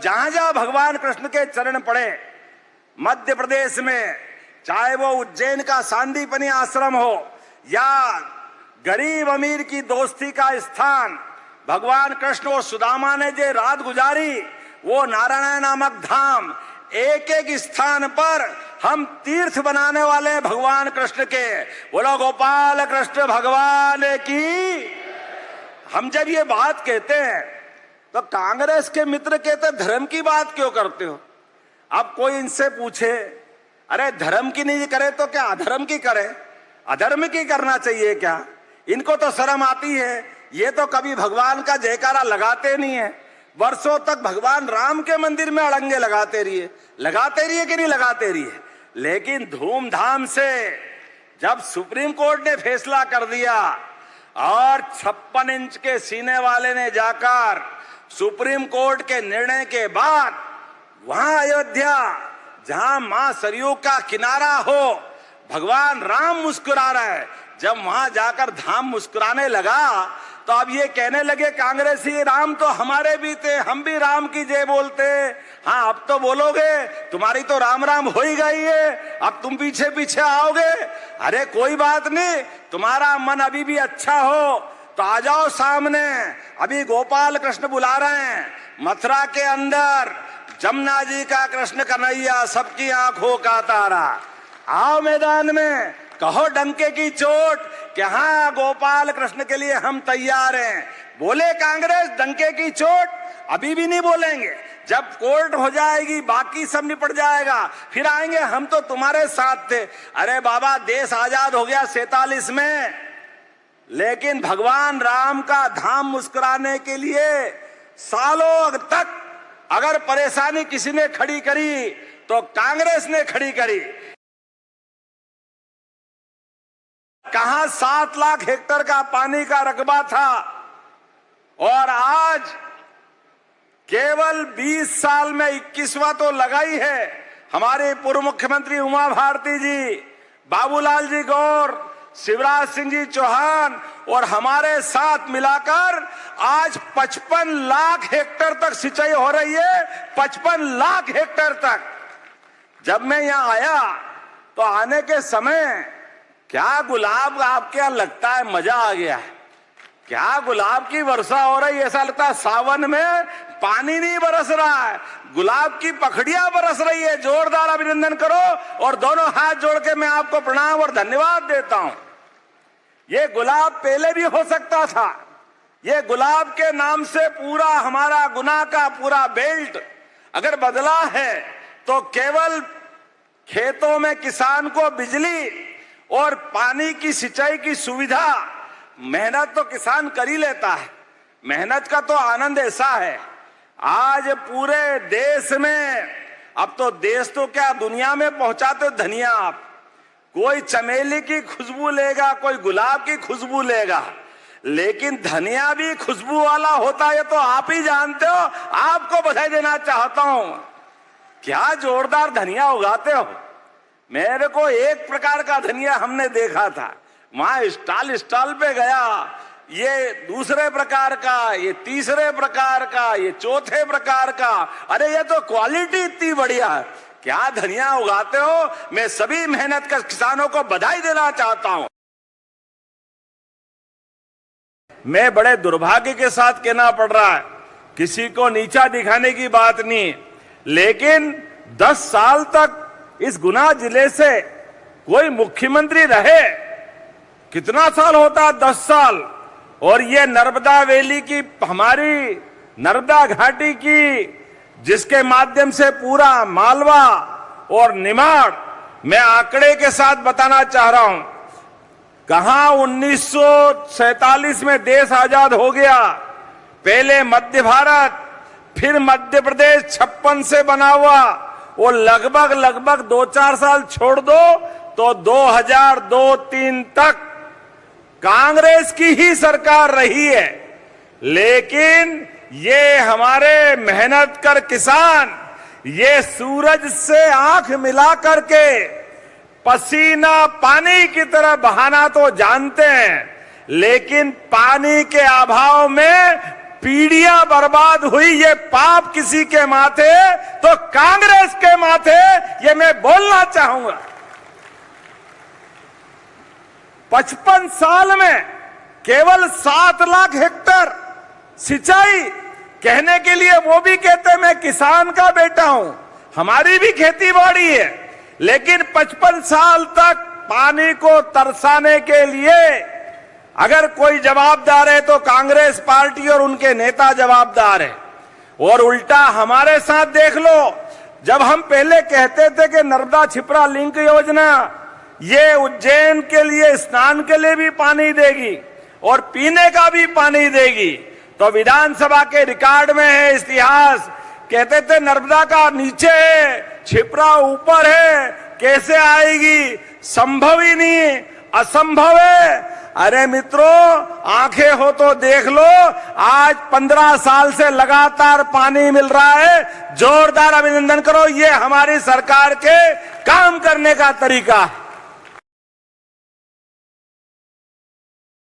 जहां जहां भगवान कृष्ण के चरण पड़े, मध्य प्रदेश में चाहे वो उज्जैन का सांदीपनी आश्रम हो या गरीब अमीर की दोस्ती का स्थान भगवान कृष्ण और सुदामा ने जो रात गुजारी, वो नारायण नामक धाम, एक एक स्थान पर हम तीर्थ बनाने वाले भगवान कृष्ण के। बोलो गोपाल कृष्ण भगवान की। हम जब ये बात कहते हैं तो कांग्रेस के मित्र कहते धर्म की बात क्यों करते हो। अब कोई इनसे पूछे, अरे धर्म की नहीं करे तो क्या अधर्म की करे, अधर्म की करना चाहिए क्या। इनको तो शर्म आती है, ये तो कभी भगवान का जयकारा लगाते नहीं है। वर्षों तक भगवान राम के मंदिर में अड़ंगे लगाते रहिए कि नहीं लगाते रहिए, लेकिन धूमधाम से जब सुप्रीम कोर्ट ने फैसला कर दिया और 56 इंच के सीने वाले ने जाकर सुप्रीम कोर्ट के निर्णय के बाद वहां अयोध्या, जहां मां सरयू का किनारा हो, भगवान राम मुस्कुरा रहा है, जब वहां जाकर धाम मुस्कुराने लगा तो अब ये कहने लगे कांग्रेसी, राम तो हमारे भी थे, हम भी राम की जय बोलते। हाँ, अब तो बोलोगे, तुम्हारी तो राम राम हो ही गई है, अब तुम पीछे पीछे आओगे। अरे कोई बात नहीं, तुम्हारा मन अभी भी अच्छा हो तो आ जाओ सामने। अभी गोपाल कृष्ण बुला रहे हैं, मथुरा के अंदर जमुना जी का कृष्ण कन्हैया, सबकी आंखों का तारा। आओ मैदान में, कहो डंके की चोट कि हाँ गोपाल कृष्ण के लिए हम तैयार हैं। बोले कांग्रेस डंके की चोट, अभी भी नहीं बोलेंगे। जब कोर्ट हो जाएगी बाकी सब निपट जाएगा, फिर आएंगे हम तो तुम्हारे साथ थे। अरे बाबा, देश आजाद हो गया 47 में, लेकिन भगवान राम का धाम मुस्कुराने के लिए सालों तक अगर परेशानी किसी ने खड़ी करी तो कांग्रेस ने खड़ी करी। कहां 7 लाख हेक्टेयर का पानी का रकबा था और आज केवल 20 साल में 21वां तो लगाई है। हमारे पूर्व मुख्यमंत्री उमा भारती जी, बाबूलाल जी गौर, शिवराज सिंह जी चौहान और हमारे साथ मिलाकर आज 55 लाख हेक्टेयर तक सिंचाई हो रही है। 55 लाख हेक्टेयर तक। जब मैं यहां आया तो आने के समय क्या गुलाब, आपके यहां लगता है मजा आ गया है, क्या गुलाब की वर्षा हो रही है। ऐसा लगता है सावन में पानी नहीं बरस रहा है, गुलाब की पखड़ियां बरस रही है। जोरदार अभिनंदन करो और दोनों हाथ जोड़ के मैं आपको प्रणाम और धन्यवाद देता हूं। ये गुलाब पहले भी हो सकता था। ये गुलाब के नाम से पूरा हमारा गुना का पूरा बेल्ट अगर बदला है तो केवल खेतों में किसान को बिजली और पानी की सिंचाई की सुविधा, मेहनत तो किसान कर ही लेता है, मेहनत का तो आनंद ऐसा है। आज पूरे देश में, अब तो देश तो क्या दुनिया में पहुंचाते धनिया आप। कोई चमेली की खुशबू लेगा, कोई गुलाब की खुशबू लेगा, लेकिन धनिया भी खुशबू वाला होता है, तो आप ही जानते हो। आपको बधाई देना चाहता हूं, क्या जोरदार धनिया उगाते हो। मेरे को एक प्रकार का धनिया हमने देखा था, वहां स्टॉल पे गया, ये दूसरे प्रकार का, ये तीसरे प्रकार का, ये चौथे प्रकार का। अरे ये तो क्वालिटी इतनी बढ़िया है, क्या धनिया उगाते हो। मैं सभी मेहनत कर किसानों को बधाई देना चाहता हूं। मैं बड़े दुर्भाग्य के साथ कहना पड़ रहा है, किसी को नीचा दिखाने की बात नहीं, लेकिन 10 साल तक इस गुना जिले से कोई मुख्यमंत्री रहे, कितना साल होता है, 10 साल। और ये नर्मदा वैली की, हमारी नर्मदा घाटी की, जिसके माध्यम से पूरा मालवा और निमाड़, मैं आंकड़े के साथ बताना चाह रहा हूं, कहां 1947 में देश आजाद हो गया, पहले मध्य भारत, फिर मध्य प्रदेश 56 से बना हुआ, वो लगभग 2-4 साल छोड़ दो तो 2002-03 तक कांग्रेस की ही सरकार रही है। लेकिन ये हमारे मेहनत कर किसान, ये सूरज से आंख मिला करके पसीना पानी की तरह बहाना तो जानते हैं, लेकिन पानी के अभाव में पीढ़ियां बर्बाद हुई, ये पाप किसी के माथे तो कांग्रेस के माथे, ये मैं बोलना चाहूंगा। 55 साल में केवल 7 लाख हेक्टेयर सिंचाई, कहने के लिए वो भी कहते मैं किसान का बेटा हूं, हमारी भी खेती बाड़ी है, लेकिन 55 साल तक पानी को तरसाने के लिए अगर कोई जवाबदार है तो कांग्रेस पार्टी और उनके नेता जवाबदार है। और उल्टा हमारे साथ देख लो, जब हम पहले कहते थे कि नर्मदा छिपरा लिंक योजना ये उज्जैन के लिए स्नान के लिए भी पानी देगी और पीने का भी पानी देगी, तो विधानसभा के रिकॉर्ड में है इतिहास, कहते थे नर्मदा का नीचे है, छिपरा ऊपर है, कैसे आएगी, संभव ही नहीं, असंभव है। अरे मित्रों, आंखें हो तो देख लो, आज 15 साल से लगातार पानी मिल रहा है, जोरदार अभिनंदन करो, ये हमारी सरकार के काम करने का तरीका है।